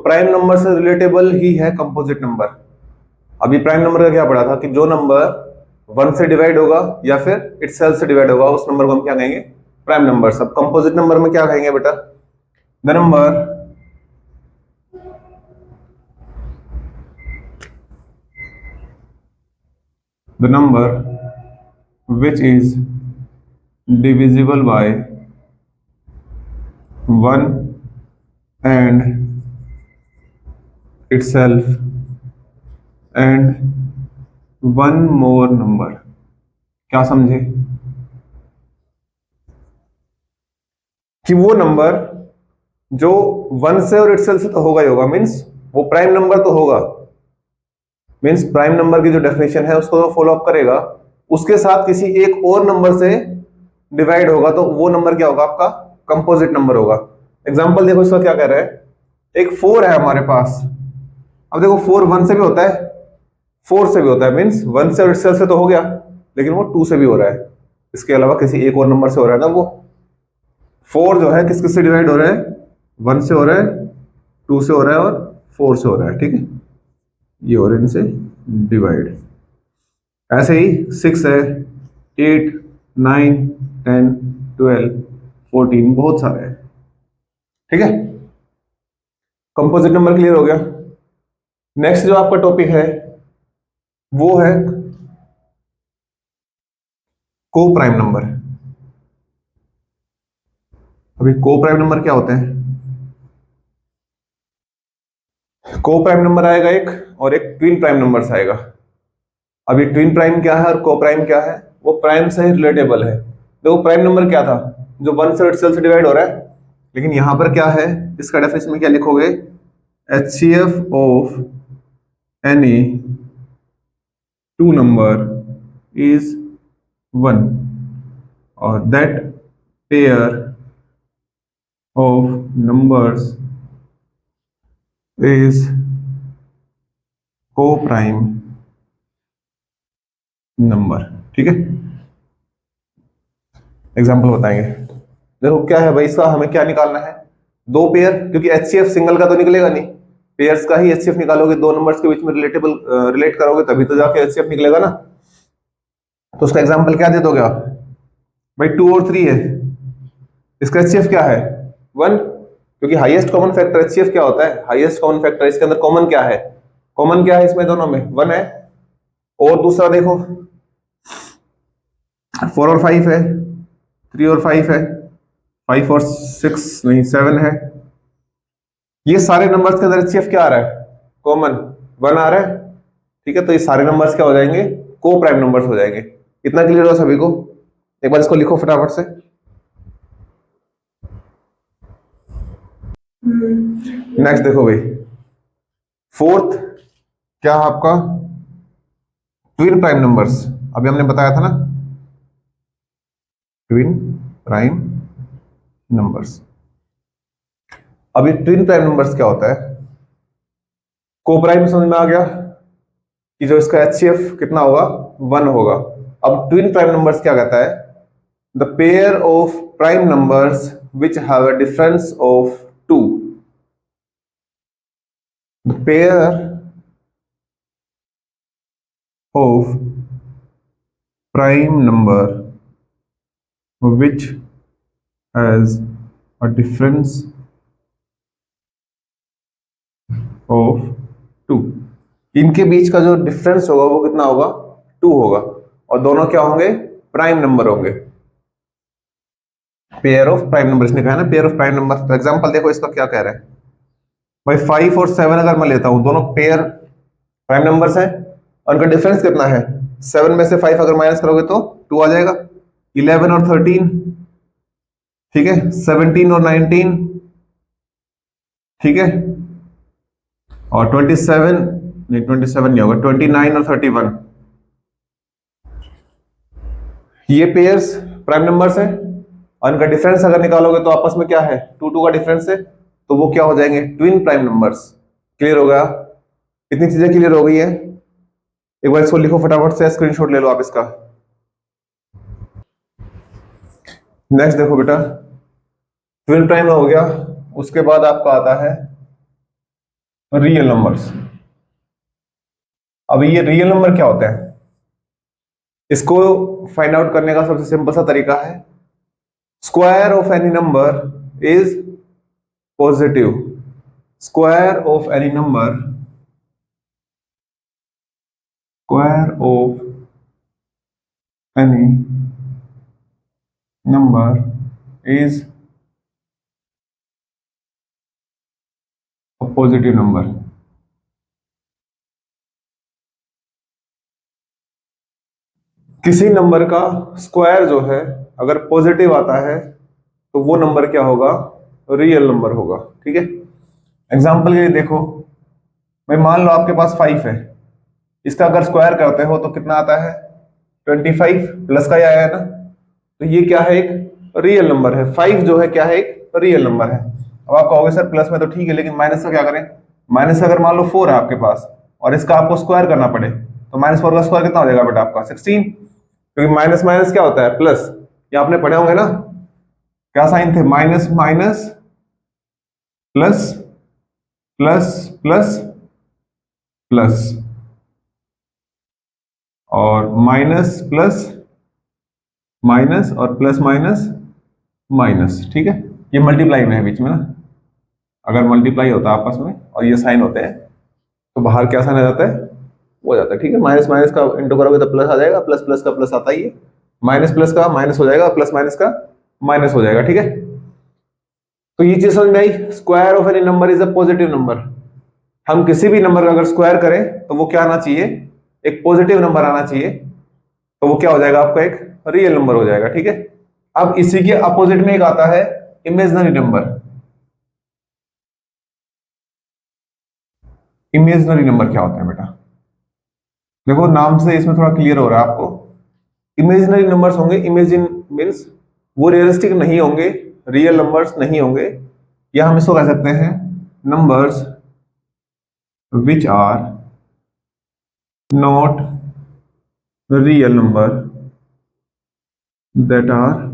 Prime number से relatable ही है composite number. अभी प्राइम नंबर का क्या पढ़ा था कि जो नंबर 1 से डिवाइड होगा या फिर इटसेल्फ से डिवाइड होगा उस नंबर को हम क्या कहेंगे, प्राइम नंबर। सब कंपोजिट नंबर में क्या कहेंगे बेटा, the number which is divisible by 1 and itself and one more number। क्या समझे कि वो नंबर जो 1 से और itself से तो होगा ही होगा, मीन्स वो प्राइम नंबर तो होगा, मीन्स प्राइम नंबर की जो डेफिनेशन है उसको तो फॉलो अप करेगा, उसके साथ किसी एक और नंबर से डिवाइड होगा तो वो नंबर क्या होगा, आपका कंपोजिट नंबर होगा। एग्जांपल देखो इसका क्या कह रहा है, एक 4 है हमारे पास। अब देखो 4 1 से भी होता है, 4 से भी होता है, मीन्स 1 से और itself से तो हो गया, लेकिन वो 2 से भी हो रहा है, इसके अलावा किसी एक और नंबर से हो रहा है ना। वो 4 जो है किस किस से डिवाइड हो रहा है, 1 से हो रहा है, 2 से हो रहा है और 4 से हो रहा है, ठीक है, ये हो रहा है इनसे डिवाइड। ऐसे ही 6 है, 8 9 10 12 14 बहुत सारे हैं, ठीक है। कंपोजिट नंबर क्लियर हो गया। नेक्स्ट जो आपका टॉपिक है वो है को प्राइम नंबर। अभी को प्राइम नंबर क्या होते हैं, को प्राइम नंबर आएगा एक, और एक ट्विन प्राइम नंबर आएगा। अभी ट्विन प्राइम क्या है और को प्राइम क्या है, वो प्राइम से ही रिलेटेबल है। देखो प्राइम नंबर क्या था, जो 1 से itself से डिवाइड हो रहा है, लेकिन यहां पर क्या है, इसका डेफिनेशन में क्या लिखोगे, HCF of any two number is 1 और that pair of numbers is को प्राइम नंबर, ठीक है। एग्जाम्पल बताएंगे। देखो क्या है भाई, इसका हमें क्या निकालना है, दो पेयर, क्योंकि एचसीएफ सिंगल का तो निकलेगा नहीं, पेयर्स का ही एचसीएफ निकालोगे, दो नंबर्स के बीच में रिलेट करोगे तभी तो जाके एचसीएफ निकलेगा ना। तो उसका एग्जांपल क्या दे दोगे आप, भाई 2 और 3 है, इसका एचसीएफ क्या है 1, क्योंकि हाईएस्ट कॉमन फैक्टर एचसीएफ क्या होता है, हाईएस्ट कॉमन फैक्टर, इसके अंदर कॉमन क्या है, कॉमन क्या है इसमें दोनों में 1 है। और दूसरा देखो 4 और 5 है, 3 और 5 है, 5 और 6 नहीं 7 है। ये सारे नंबर्स के अंदर एचसीएफ क्या आ रहा है, कॉमन 1 आ रहा है, ठीक है। तो ये सारे नंबर्स क्या हो जाएंगे, को प्राइम नंबर्स हो जाएंगे। इतना क्लियर हो सभी को, एक बार इसको लिखो फटाफट से। नेक्स्ट देखो भाई, फोर्थ क्या है आपका, ट्विन प्राइम नंबर्स। अभी हमने बताया था ना, ट्विन प्राइम नंबर्स। अभी ट्विन प्राइम नंबर्स क्या होता है, को प्राइम समझ में आ गया कि जो इसका एचसीएफ कितना होगा 1 होगा। अब ट्विन प्राइम नंबर्स क्या कहता है, the pair of prime numbers which have a difference of 2, the pair of prime number which has a difference of 2, इनके बीच का जो डिफरेंस होगा वो कितना होगा 2 होगा, और दोनों क्या होंगे, प्राइम नंबर होंगे। पेयर ऑफ प्राइम नंबर इसने कहा है ना, पेयर ऑफ प्राइम नंबर। तो एग्जांपल देखो इसका क्या कह रहा है, भाई 5 और 7 अगर मैं लेता हूं, दोनों पेयर प्राइम नंबर्स हैं और उनका डिफरेंस कितना है, 7 में से 5 अगर माइनस करोगे तो 2 आ जाएगा। 11 और 13, ठीक है, 17 और 19, ठीक है, और 27 नहीं, 27 नहीं होगा, 29 और 31, ये पेयर्स प्राइम नंबर्स हैं और इनका डिफरेंस अगर निकालोगे तो आपस में क्या है 2 2 का डिफरेंस है, तो वो क्या हो जाएंगे, ट्विन प्राइम नंबर्स। क्लियर हो गया, इतनी चीजें क्लियर हो गई है। एक बार इसको लिखो फटाफट से, स्क्रीनशॉट ले लो आप इसका। नेक्स्ट देखो बेटा, ट्विन प्राइम हो गया, उसके बाद आपका आता है रियल नंबर्स। अब ये रियल नंबर क्या होता है, इसको फाइंड आउट करने का सबसे सिंपल सा तरीका है, square of any number is positive. Square of any number, square of any number is a positive number. किसी नंबर का स्क्वायर जो है अगर पॉजिटिव आता है तो वो नंबर क्या होगा, रियल नंबर होगा। ठीक है, एग्जांपल के लिए देखो, मैं मान लो आपके पास 5 है, इसका अगर स्क्वायर करते हो तो कितना आता है, 25 प्लस का ही आया है ना, तो ये क्या है, एक रियल नंबर है। 5 जो है क्या है, एक रियल नंबर है। अब आप कहोगे सर प्लस में तो ठीक है, लेकिन माइनस का क्या करें। माइनस अगर मान लो 4 है आपके पास और इसका आपको स्क्वायर करना पड़े तो -4 का स्क्वायर कितना हो जाएगा बेटा आपका, 16, क्योंकि माइनस माइनस क्या होता है, प्लस। ये आपने पढ़े होंगे ना, क्या साइन थे, minus minus plus, plus plus plus, और माइनस प्लस माइनस, और प्लस माइनस माइनस। ठीक है, ये मल्टीप्लाई में है बीच में ना, अगर मल्टीप्लाई होता है आपस में और ये साइन होते हैं तो बाहर क्या साइन आ जाता है, वो जाता है। ठीक है, माइनस माइनस का इंटू करोगे तो प्लस आ जाएगा, प्लस प्लस का प्लस आता ही है, माइनस प्लस का माइनस हो जाएगा, प्लस माइनस का माइनस हो जाएगा। ठीक है, तो ये चीज समझ में आई, square of any number is a positive number. हम किसी भी नंबर का अगर स्क्वायर करें तो वो क्या आना चाहिए, एक पॉजिटिव नंबर आना चाहिए, तो वो क्या हो जाएगा आपका, एक रियल नंबर हो जाएगा। ठीक है, अब इसी के अपोजिट में एक आता है इमेजिनरी नंबर। इमेजिनरी नंबर क्या होता है बेटा, देखो नाम से इसमें थोड़ा क्लियर हो रहा है आपको। इमेजिनरी नंबर्स होंगे, इमेजिन मीन्स वो रियलिस्टिक नहीं होंगे, रियल नंबर्स नहीं होंगे, या हम इसको कह सकते हैं numbers which are not real number that are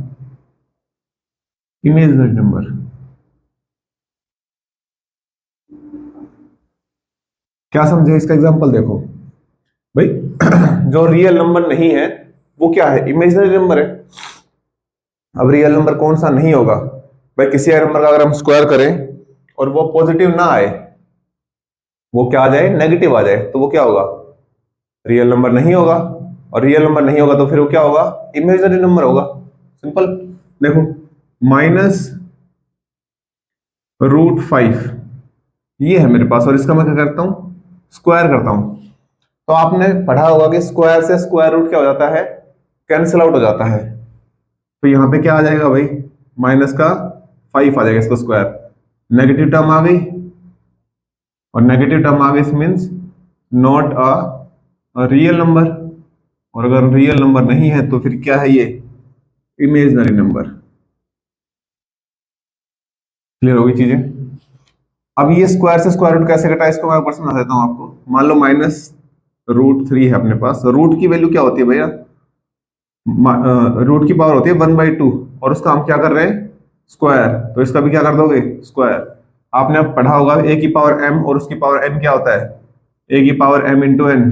imaginary number. क्या समझे, इसका एग्जांपल देखो भाई, जो रियल नंबर नहीं है वो क्या है, इमेजिनरी नंबर है। अब रियल नंबर कौन सा नहीं होगा भाई, किसी नंबर का अगर हम स्क्वायर करें और वो पॉजिटिव ना आए, वो क्या आ जाए, नेगेटिव आ जाए, तो वो क्या होगा, रियल नंबर नहीं होगा। और रियल नंबर नहीं होगा तो फिर वो क्या होगा, इमेजिनरी नंबर होगा। सिंपल, देखो -√5 ये है मेरे पास, और इसका मैं क्या करता हूं, स्क्वायर करता हूं। तो आपने पढ़ा होगा कि स्क्वायर से स्क्वायर रूट क्या हो जाता है, कैंसिल आउट हो जाता है। तो यहाँ पे क्या आ जाएगा भाई, माइनस का 5 आ जाएगा, इसका स्क्वायर, नेगेटिव टर्म आ गई, और नेगेटिव टर्म आ गई means not a real number, और अगर रियल नंबर नहीं है तो फिर क्या है, ये इमेजिनरी नंबर। क्लियर होगी चीजें। अब ये स्क्वायर से स्क्वायर रूट कैसे कटा, इसको मैं ऊपर समझा देता हूं आपको। मान लो -√3 है अपने पास, रूट की वैल्यू क्या होती है भैया, रूट की पावर होती है 1/2, और उसका हम क्या कर रहे हैं, स्क्वायर, तो इसका भी क्या कर दोगे, स्क्वायर। आपने अब पढ़ा होगा ए की पावर m और उसकी पावर n क्या होता है, ए की पावर m इंटू एन,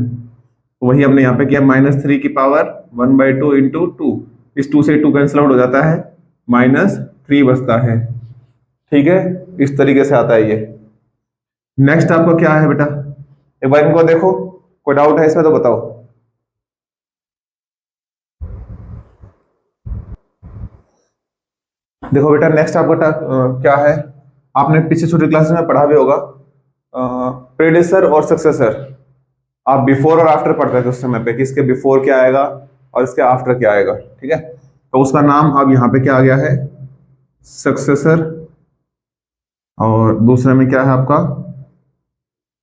तो वही हमने यहाँ पे किया, -3 की पावर 1/2 इंटू 2, इस 2 से 2 कैंसिल आउट हो जाता है, -3 बचता है। ठीक है, इस तरीके से आता है ये। नेक्स्ट आपका क्या है बेटा, एक बार इनको देखो, कोई डाउट है इसमें तो बताओ। देखो बेटा नेक्स्ट आपका क्या है, आपने पीछे छोटी क्लासेस में पढ़ा भी होगा, प्रेडेसर और सक्सेसर। आप बिफोर और आफ्टर पढ़ते थे उस समय पे कि इसके बिफोर क्या आएगा और इसके आफ्टर क्या आएगा। ठीक है, तो उसका नाम अब यहाँ पे क्या आ गया है, सक्सेसर, और दूसरे में क्या है आपका,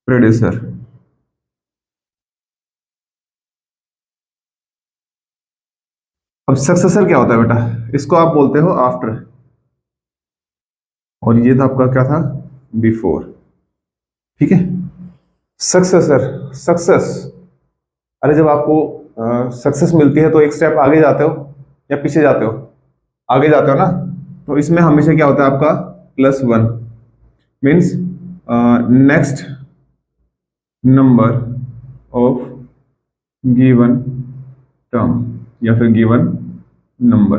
प्रेडेसर। अब सक्सेसर क्या होता है बेटा, इसको आप बोलते हो आफ्टर, और ये था आपका क्या था, बिफोर। ठीक है, सक्सेसर, सक्सेस, अरे जब आपको सक्सेस मिलती है तो एक स्टेप आगे जाते हो या पीछे जाते हो, आगे जाते हो ना, तो इसमें हमेशा क्या होता है आपका +1, means next number of given term या फिर गिवन नंबर।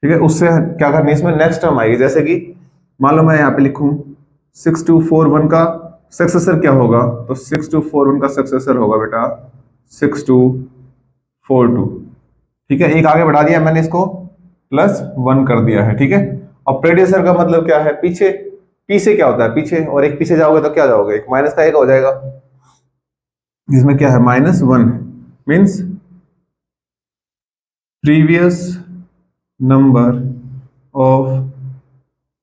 ठीक है, उससे क्या करनी है, इसमें नेक्स्ट टर्म आएगी। जैसे कि मान लो मैं यहाँ पे लिखूं 6241 का सक्सेसर क्या होगा, तो 6241 का सक्सेसर होगा बेटा 6242। ठीक है, एक आगे बढ़ा दिया मैंने, इसको +1 कर दिया है। ठीक है, और प्रेडिसर का मतलब क्या है, पीछे। पीछे क्या होता है, पीछे, और एक पीछे जाओगे तो क्या जाओगे, एक माइनस का एक हो जाएगा, जिसमें क्या है -1 means previous number of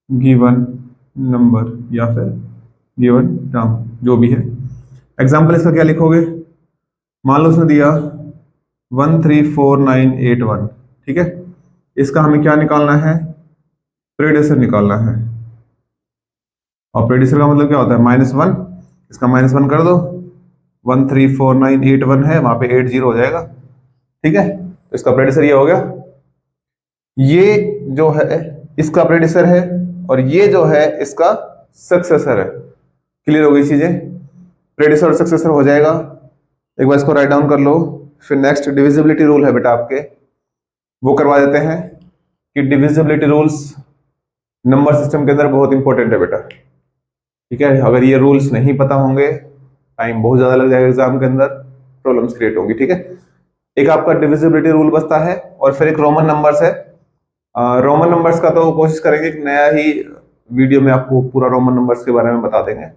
given number या फिर गिवन टर्म, जो भी है। एग्जाम्पल इसका क्या लिखोगे, मान लो उसने दिया 134981। ठीक है, इसका हमें क्या निकालना है, प्रेडिसर निकालना है। और प्रेडिसर का मतलब क्या होता है, -1, इसका -1 कर दो, 134981 है, वहां पे 80 हो जाएगा। ठीक है, तो इसका प्रेडिसर ये हो गया। ये जो है इसका प्रेडिसर है, और ये जो है इसका सक्सेसर है। क्लियर हो गई चीजें, प्रेडिसर और सक्सेसर हो जाएगा। एक बार इसको राइट डाउन कर लो। फिर नेक्स्ट डिविजिबिलिटी रूल है बेटा आपके, वो करवा देते हैं कि डिविजिबिलिटी रूल्स नंबर सिस्टम के अंदर बहुत इंपॉर्टेंट है बेटा। ठीक है, अगर ये रूल्स नहीं पता होंगे, टाइम बहुत ज्यादा लग जाएगा एग्जाम के अंदर, प्रॉब्लम्स क्रिएट होंगी। ठीक है, एक आपका डिविजिबिलिटी रूल बचता है, और फिर एक रोमन नंबर्स है। रोमन नंबर्स का तो कोशिश करेंगे कि नया ही वीडियो में आपको पूरा रोमन नंबर्स के बारे में बता देंगे।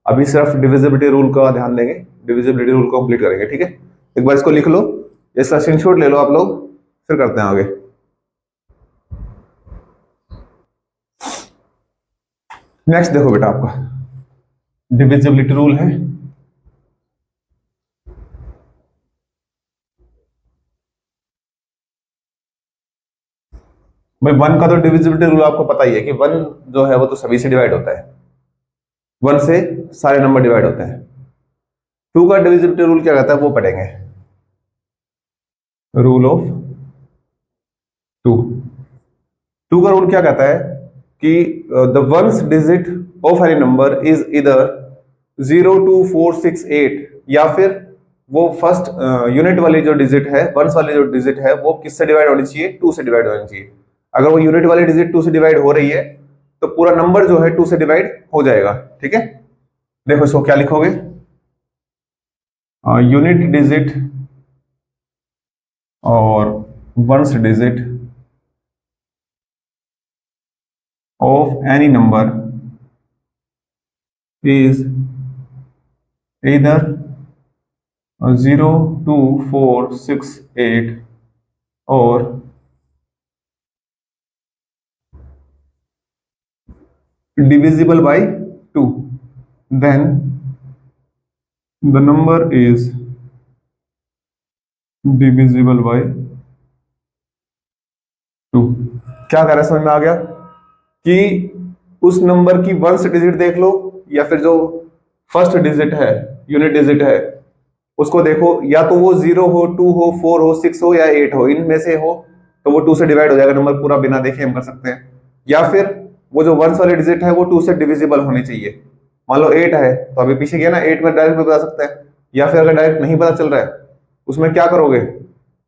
अभी सिर्फ डिविजिबिलिटी रूल का ध्यान देंगे, डिविजिबिलिटी रूल कंप्लीट करेंगे। ठीक है, एक बार इसको लिख लो, इसका स्क्रीनशॉट ले लो आप लोग, फिर करते हैं आगे। नेक्स्ट देखो बेटा, आपका डिविजिबिलिटी रूल है। भाई 1 का तो डिविजिबिलिटी रूल आपको पता ही है कि 1 जो है वो तो सभी से डिवाइड होता है, 1 से सारे नंबर डिवाइड होते हैं। 2 का डिविजिबिलिटी रूल क्या कहता है वो पढ़ेंगे, रूल ऑफ 2। 2 का रूल क्या कहता है कि the ones digit of any number is इधर 0, 2, 4, 6, 8, या फिर वो फर्स्ट यूनिट वाली जो डिजिट है, वंस वाली जो डिजिट है, वो किससे डिवाइड होनी चाहिए, 2 से डिवाइड होनी चाहिए। अगर वो यूनिट वाली डिजिट 2 से डिवाइड हो रही है तो पूरा नंबर जो है 2 से डिवाइड हो जाएगा। ठीक है, देखो इसको क्या लिखोगे, यूनिट डिजिट और ones digit of any number is इधर 0, 2, 4, 6, 8 और divisible by 2, then the number is divisible by 2। क्या कर रहा है, समझ में आ गया कि उस नंबर की वंस डिजिट देख लो, या फिर जो फर्स्ट डिजिट है, यूनिट डिजिट है, उसको देखो, या तो वो 0 हो, 2 हो, 4 हो, 6 हो या 8 हो, इनमें से हो, तो वो 2 से डिवाइड हो जाएगा नंबर पूरा, बिना देखे हम कर सकते हैं। या फिर वो जो वंस वाली डिजिट है वो 2 से डिविजिबल होनी चाहिए। मान लो 8 है, तो अभी पीछे गया ना, 8 में डायरेक्ट बता सकते हैं। या फिर अगर डायरेक्ट नहीं पता चल रहा है, उसमें क्या करोगे,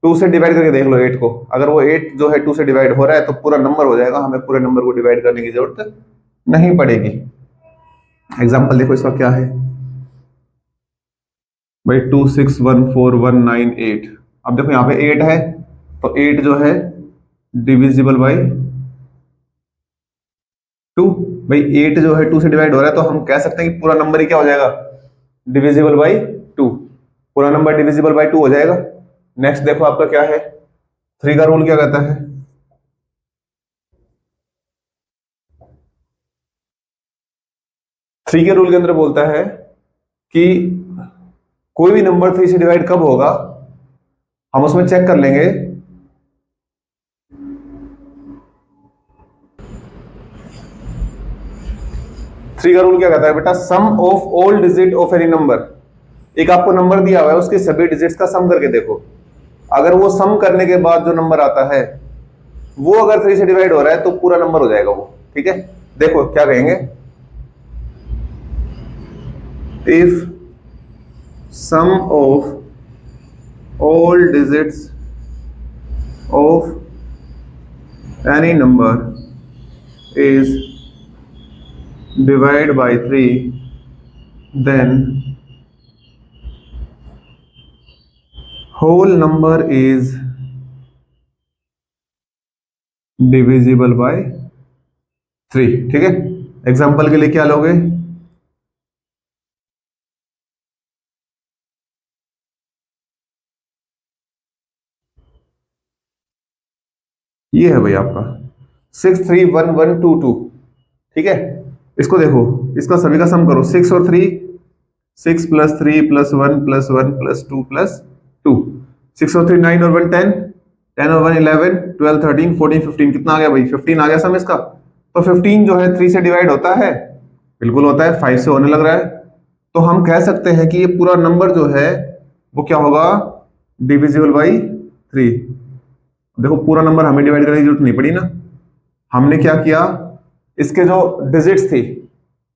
2 से डिवाइड करके देख लो 8 को। अगर वो 8 जो है 2 से डिवाइड हो रहा है तो पूरा नंबर हो जाएगा, हमें पूरे नंबर को डिवाइड करने की जरूरत नहीं पड़ेगी। एग्जाम्पल देखो इसका क्या है भाई, 2614198। अब देखो यहाँ पे 8 है, तो 8 जो है डिविजिबल बाई 2। भाई 8 जो है 2 से डिवाइड हो रहा है, तो हम कह सकते हैं कि पूरा नंबर ही क्या हो जाएगा, डिविजिबल बाई 2। पूरा नंबर डिविजिबल बाई 2 हो जाएगा। नेक्स्ट देखो आपका क्या है, 3 का रूल क्या कहता है, 3 के रूल के अंदर बोलता है कि कोई भी नंबर 3 से डिवाइड कब होगा, हम उसमें चेक कर लेंगे। थ्री का रूल क्या कहता है बेटा, sum of all digit of any number. एक आपको नंबर दिया हुआ है, उसके सभी डिजिट्स का सम करके देखो। अगर वो सम करने के बाद जो नंबर आता है वो अगर 3 से डिवाइड हो रहा है तो पूरा नंबर हो जाएगा वो। ठीक है, देखो क्या कहेंगे, if sum of all digits of any number is divided by 3, then whole number is divisible by 3। ठीक है, एग्जाम्पल के लिए क्या लोगे? ये है भाई आपका 6311122। ठीक है, इसको देखो, इसका सभी का सम करो, 6 और 3, 6 + 3 + 1 + 1 + 2 + 2, 6 और 3 9 और 1 10, 10 और 1 11, 12 13 14 15, कितना आ गया भाई? 15 आ गया सम इसका। तो 15 जो है 3 से डिवाइड होता है? बिल्कुल होता है, 5 से होने लग रहा है। तो हम कह सकते हैं कि ये पूरा नंबर जो है वो क्या होगा? Divisible by 3। देखो, पूरा नंबर हमें डिवाइड करने की जरूरत नहीं पड़ी ना, हमने क्या किया, इसके जो डिजिट्स थी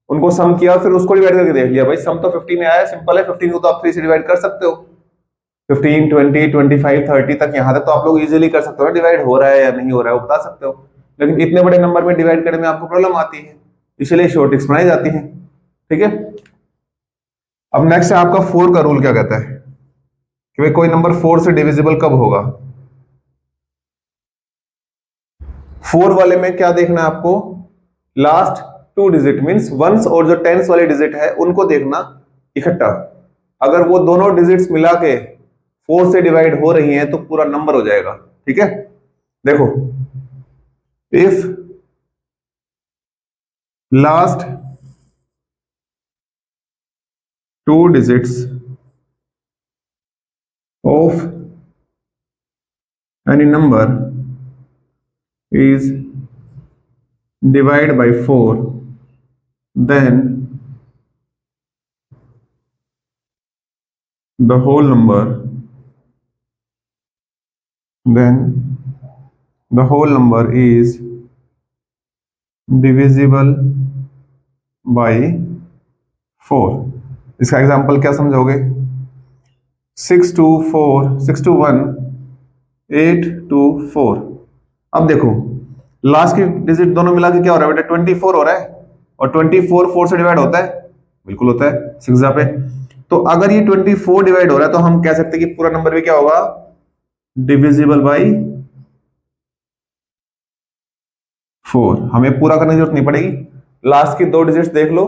उनको सम किया, फिर उसको डिवाइड करके देख लिया। भाई सम तो 15 में आया, सिंपल है, 15 को तो आप 3 से डिवाइड कर सकते हो। 15 20 25 30 तक, यहां तक तो आप लोग इजीली कर सकते हो, डिवाइड हो रहा है या नहीं हो रहा है वो बता सकते हो। लेकिन इतने बड़े नंबर में डिवाइड करने में आपको प्रॉब्लम आती है, इसलिए शॉर्ट ट्रिक्स बनाई जाती है। ठीक है, अब नेक्स्ट है आपका 4 का रूल। क्या कहता है कि भाई कोई नंबर 4 से डिविजिबल कब होगा? 4 वाले में क्या देखना है आपको? लास्ट 2 डिजिट मींस वंस और जो टेंस वाले डिजिट है उनको देखना इकट्ठा। अगर वो दोनों डिजिट्स मिला के 4 से डिवाइड हो रही हैं तो पूरा नंबर हो जाएगा। ठीक है, देखो, if last 2 digits of any number is divided by 4, then the whole number is divisible by 4। इसका एग्जांपल क्या समझोगे? 6 2 4 6 2 1 8 2 4। अब देखो, लास्ट की डिजिट दोनों मिला के क्या हो रहा है बेटा? 24 हो रहा है, और 24 4 से डिवाइड होता है? बिल्कुल होता है, 6 पे। तो अगर ये 24 डिवाइड हो रहा है तो हम कह सकते हैं कि पूरा नंबर भी क्या होगा? Divisible by 4। हमें पूरा करने की जरूरत नहीं पड़ेगी, लास्ट की 2 डिजिट्स देख लो,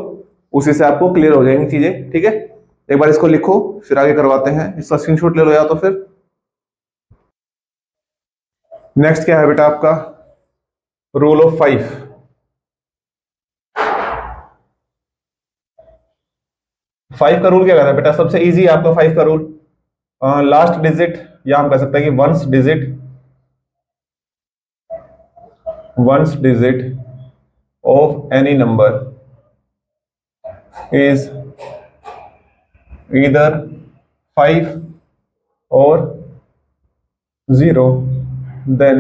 उसी से आपको क्लियर हो जाएंगी चीजें। ठीक है, एक बार इसको लिखो फिर आगे करवाते हैं, इसका स्क्रीनशॉट ले लो या तो फिर। नेक्स्ट क्या है बेटा आपका? Rule of 5। 5 का रूल क्या कहता है बेटा? सबसे इजी है आपका 5 का रूल। लास्ट डिजिट, या हम कह सकते हैं कि ones digit of any number is either 5 or 0, then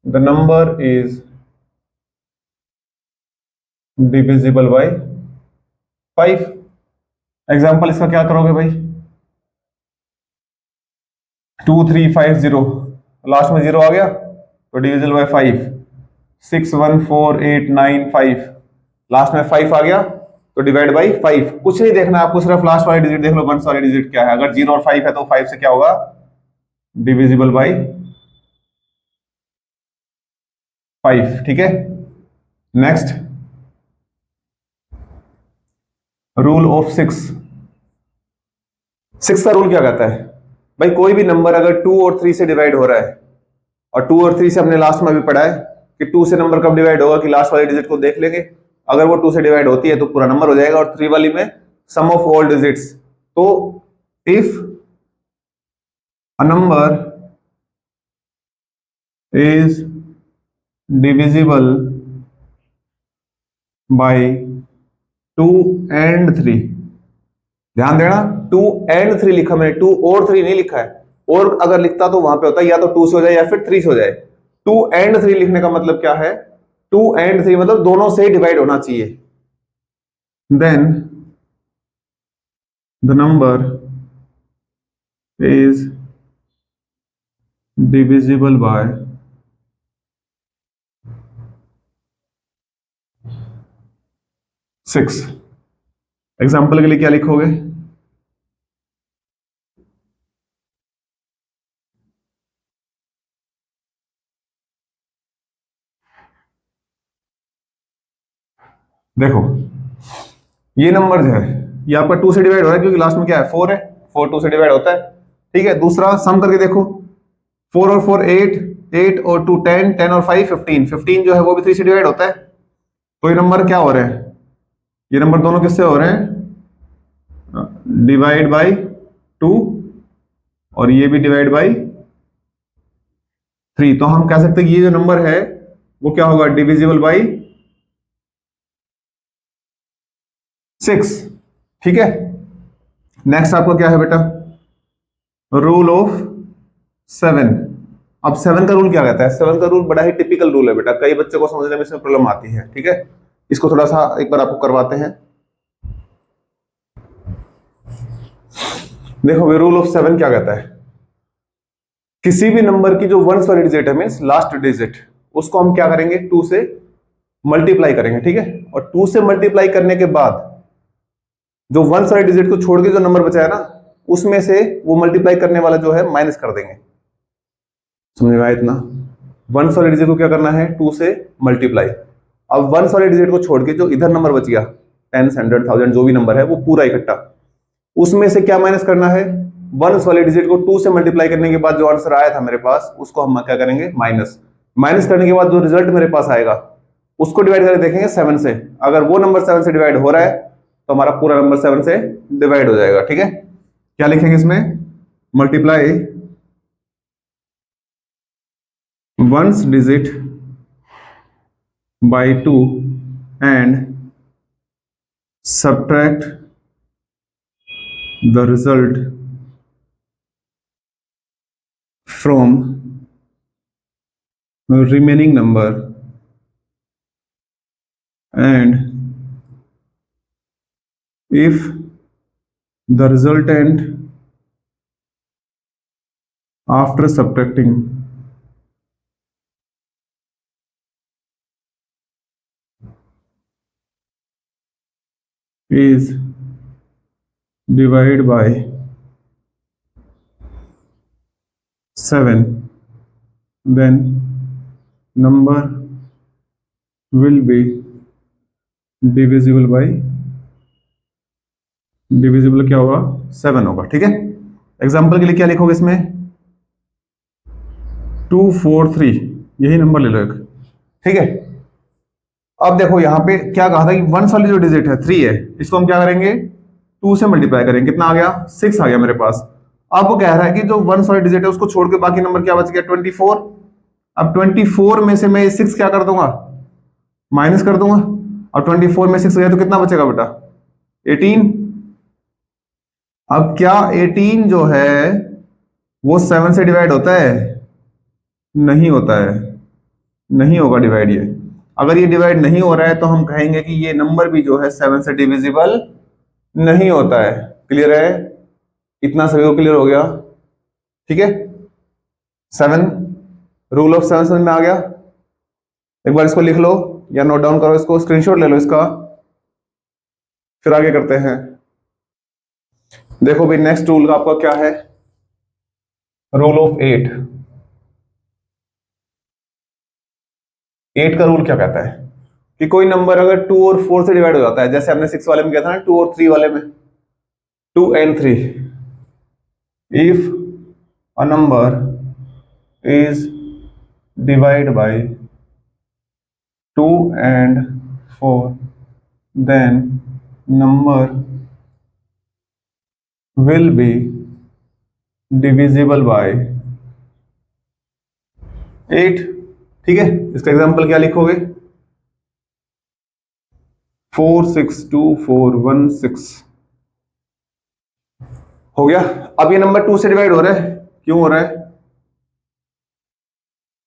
the number is divisible by 5। Example इसका क्या करोगे भाई? 2 3 5 0, लास्ट में 0 आ गया तो डिविजिबल बाय 5। 6 1 4 8 9 5, लास्ट में 5 आ गया तो डिवाइड बाई 5। कुछ नहीं देखना आपको, सिर्फ लास्ट वाली डिजिट देख लो, वंस वाली डिजिट क्या है। अगर 0 और 5 है तो 5 से क्या होगा? Divisible by 5। ठीक है, नेक्स्ट रूल ऑफ 6। 6 का रूल क्या कहता है भाई? कोई भी नंबर अगर 2 और 3 से डिवाइड हो रहा है, और 2 और 3 से हमने लास्ट में भी पढ़ा है कि 2 से नंबर कब डिवाइड होगा, कि लास्ट वाली डिजिट को देख लेंगे, अगर वो 2 से डिवाइड होती है तो पूरा नंबर हो जाएगा। और 3 वाली में सम ऑफ ऑल डिजिट्स। तो if a number is divisible bye 2 and 3, ध्यान देना 2 and 3 लिखा मैंने, 2 और 3 नहीं लिखा है। और अगर लिखता तो वहां पे होता या तो 2 से हो जाए या फिर 3 से हो जाए। 2 and 3 लिखने का मतलब क्या है? 2 and 3 मतलब दोनों से डिवाइड होना चाहिए। Then the number is divisible by 6। Example के लिए क्या लिखोगे? देखो ये नंबर जो है ये आपका 2 से डिवाइड हो रहा है, क्योंकि लास्ट में क्या है 4 है, 4 2 से डिवाइड होता है। ठीक है, दूसरा सम करके देखो, 4 और 4 8, 8 और 2 10, 10 और 5 15, 15 जो है वो भी 3 से डिवाइड होता है। तो ये नंबर क्या हो रहे हैं? ये नंबर दोनों किससे हो रहे हैं? डिवाइड बाई 2, और ये भी डिवाइड बाई 3। तो हम कह सकते हैं कि ये जो नंबर है वो क्या होगा? Divisible by 6। ठीक है, नेक्स्ट आपका क्या है बेटा? Rule of 7। अब 7 का रूल क्या कहता है? 7 का रूल बड़ा ही टिपिकल रूल है बेटा, कई बच्चों को समझने में इसमें प्रॉब्लम आती है। ठीक है, इसको थोड़ा सा एक बार आपको करवाते हैं। देखो रूल ऑफ 7 क्या कहता है? किसी भी नंबर की जो वंस वाली डिजिट है, मीन्स लास्ट डिजिट, उसको हम क्या करेंगे? 2 से मल्टीप्लाई करेंगे। ठीक है, और 2 से मल्टीप्लाई करने के बाद जो वंस वाली डिजिट को छोड़ के जो नंबर बचा है ना, उसमें से वो मल्टीप्लाई करने वाला जो है माइनस कर देंगे। समझ में आया इतना? वंस वाली डिजिट को क्या करना है? 2 से मल्टीप्लाई। अब वंस वाली डिजिट को छोड़ के जो इधर नंबर बच गया, 10 100 1000 जो भी नंबर है वो पूरा इकट्ठा, उसमें से क्या माइनस करना है? वंस वाली डिजिट को 2 से मल्टीप्लाई करने के बाद जो आंसर आया था मेरे पास, उसको हम क्या करेंगे? माइनस। माइनस करने के बाद जो रिजल्ट मेरे पास आएगा उसको डिवाइड करके देखेंगे 7 से। अगर वो नंबर 7 से डिवाइड हो रहा है तो हमारा पूरा नंबर 7 से डिवाइड हो जाएगा। ठीक है, क्या लिखेंगे इसमें? Multiply ones digit bye 2 and subtract the result from remaining number, and if the resultant after subtracting is divided by 7, then number will be divisible by, divisible क्या होगा? 7 होगा। ठीक है, एग्जाम्पल के लिए क्या लिखोगे इसमें? 2 4 3, यही नंबर ले लो एक। ठीक है, अब देखो यहां पे क्या कहा था कि वंस वाली जो डिजिट है 3 है, इसको हम क्या करेंगे? 2 से मल्टीप्लाई करेंगे। कितना आ गया? 6 आ गया मेरे पास। अब वो कह रहा है कि जो वंस वाली डिजिट है उसको छोड़ के बाकी नंबर क्या बच गया? 24। अब 24 में से मैं 6 क्या कर दूंगा? माइनस कर दूंगा। अब 24 में 6 गया तो कितना बचेगा बेटा? 18। अब क्या 18 जो है वो 7 से डिवाइड होता है? नहीं होता है, नहीं होगा डिवाइड ये। अगर ये डिवाइड नहीं हो रहा है तो हम कहेंगे कि ये नंबर भी जो है 7 से डिविजिबल नहीं होता है। क्लियर है? इतना सभी को क्लियर हो गया? ठीक है, 7 रूल ऑफ 7 समझ में आ गया? एक बार इसको लिख लो या नोट डाउन करो, इसको स्क्रीनशॉट ले लो इसका, फिर आगे करते हैं। देखो भाई नेक्स्ट रूल का आपका क्या है? Rule of 8। 8 का रूल क्या कहता है कि कोई नंबर अगर 2 और 4 से डिवाइड हो जाता है, जैसे हमने 6 वाले में किया था ना, 2 और 3 वाले में, 2 and 3, if a number is divided by 2 and 4, then number will be divisible by 8। ठीक है, इसका एग्जांपल क्या लिखोगे? 4 6 2 4 1 6 हो गया। अब ये नंबर 2 से डिवाइड हो रहा है, क्यों हो रहा है?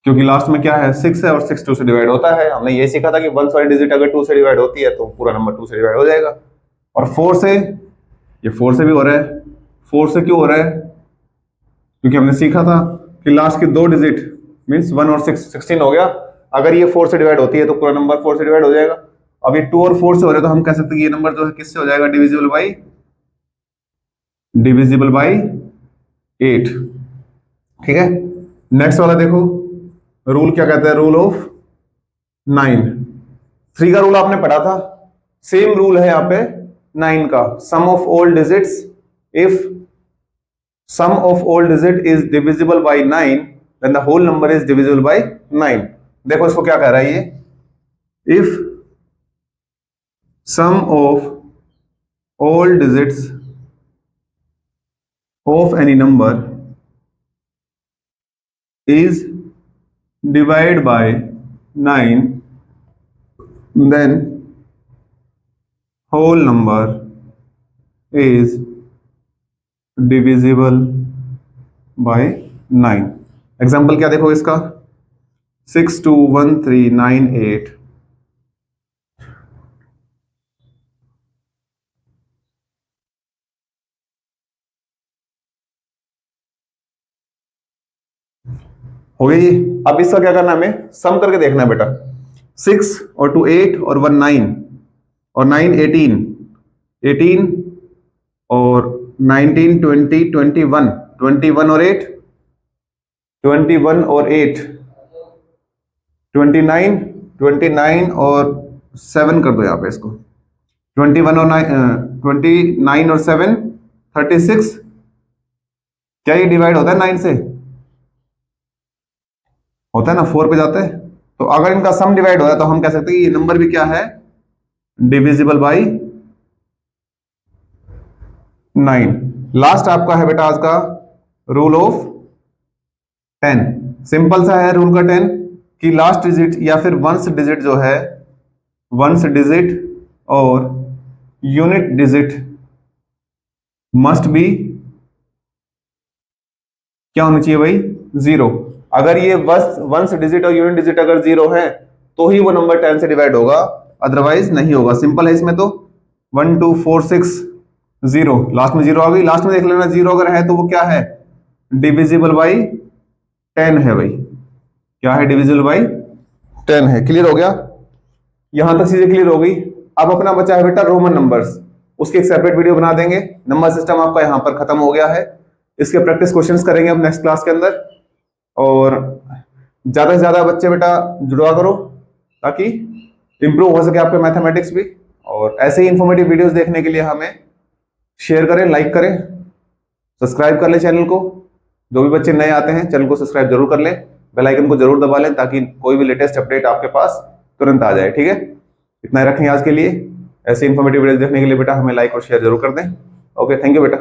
क्योंकि लास्ट में क्या है? 6 है, और 6 2 से डिवाइड होता है। हमने ये सीखा था कि वंस वाली डिजिट अगर 2 से डिवाइड होती है तो पूरा नंबर 2 से डिवाइड हो जाएगा। और 4 से ये 4 से भी हो रहा है। 4 से क्यों हो रहा है? क्योंकि हमने सीखा था कि लास्ट के 2 डिजिट मीन्स 1 और 6, 16 हो गया। अगर ये 4 से डिवाइड होती है तो पूरा नंबर 4 से डिवाइड हो जाएगा। अब ये 2 और 4 से हो रहा है तो हम कह सकते हैं कि ये नंबर जो है किससे हो जाएगा? Divisible by 8। ठीक है, नेक्स्ट वाला देखो, रूल क्या कहता है? Rule of 9। 3 का रूल आपने पढ़ा था, सेम रूल है यहाँ पे 9 का। Sum of all digits, if sum of all digit is divisible by 9 then the whole number is divisible by 9। देखो इसको क्या कह रहा है ये, if sum of all digits of any number is divided by 9 then whole number is divisible by 9। Example क्या देखो इसका, 6 2 1 3 9 8। हो गई। अब इसका क्या करना है, हमें सम करके देखना है बेटा। 6 और 2 8 और 1 9 और 9 18, 18 और 19 20 21, 21 और 8 21 और 8 29, 29 और 7 कर दो यहाँ पे इसको, 21 और 9 29 और 7 36। क्या ये डिवाइड होता है 9 से? होता है ना, 4 पे जाता है। तो अगर इनका सम डिवाइड हो रहा है तो हम कह सकते हैं कि ये नंबर भी क्या है? Divisible by 9। लास्ट आपका है बेटा आज का रूल ऑफ 10। सिंपल सा है रूल का 10 कि लास्ट डिजिट या फिर वंस डिजिट जो है, वंस डिजिट और यूनिट डिजिट मस्ट बी क्या होनी चाहिए भाई? 0। अगर ये वंस डिजिट और यूनिट डिजिट अगर 0 है तो ही वो नंबर 10 से डिवाइड होगा, अदरवाइज नहीं होगा। सिंपल है इसमें तो 1 2 4 6 0, लास्ट में 0 आ गई। लास्ट में देख लेना 0 अगर है तो वो क्या है? डिविजिबल बाई 10 है भाई। क्या है? डिविजिबल बाई 10 है। क्लियर हो गया? यहां तक चीजें क्लियर हो गई। अब अपना बचा है बेटा रोमन नंबर्स, उसकी एक सेपरेट वीडियो बना देंगे। नंबर सिस्टम आपका यहां पर खत्म हो गया है, इसके प्रैक्टिस क्वेश्चंस करेंगे हम नेक्स्ट क्लास के अंदर। और ज्यादा से ज्यादा बच्चे बेटा जुड़वा करो ताकि इंप्रूव हो सके आपके मैथमेटिक्स भी। और ऐसे ही इंफॉर्मेटिव वीडियोस देखने के लिए हमें शेयर करें, लाइक करें, सब्सक्राइब कर लें चैनल को। जो भी बच्चे नए आते हैं चैनल को सब्सक्राइब जरूर कर लें, बेल आइकन को जरूर दबा लें ताकि कोई भी लेटेस्ट अपडेट आपके पास तुरंत आ जाए। ठीक है, इतना ही रखेंगे आज के लिए। ऐसे इंफॉर्मेटिव वीडियोस देखने के लिए बेटा हमें लाइक और शेयर जरूर कर दें। ओके, थैंक यू बेटा।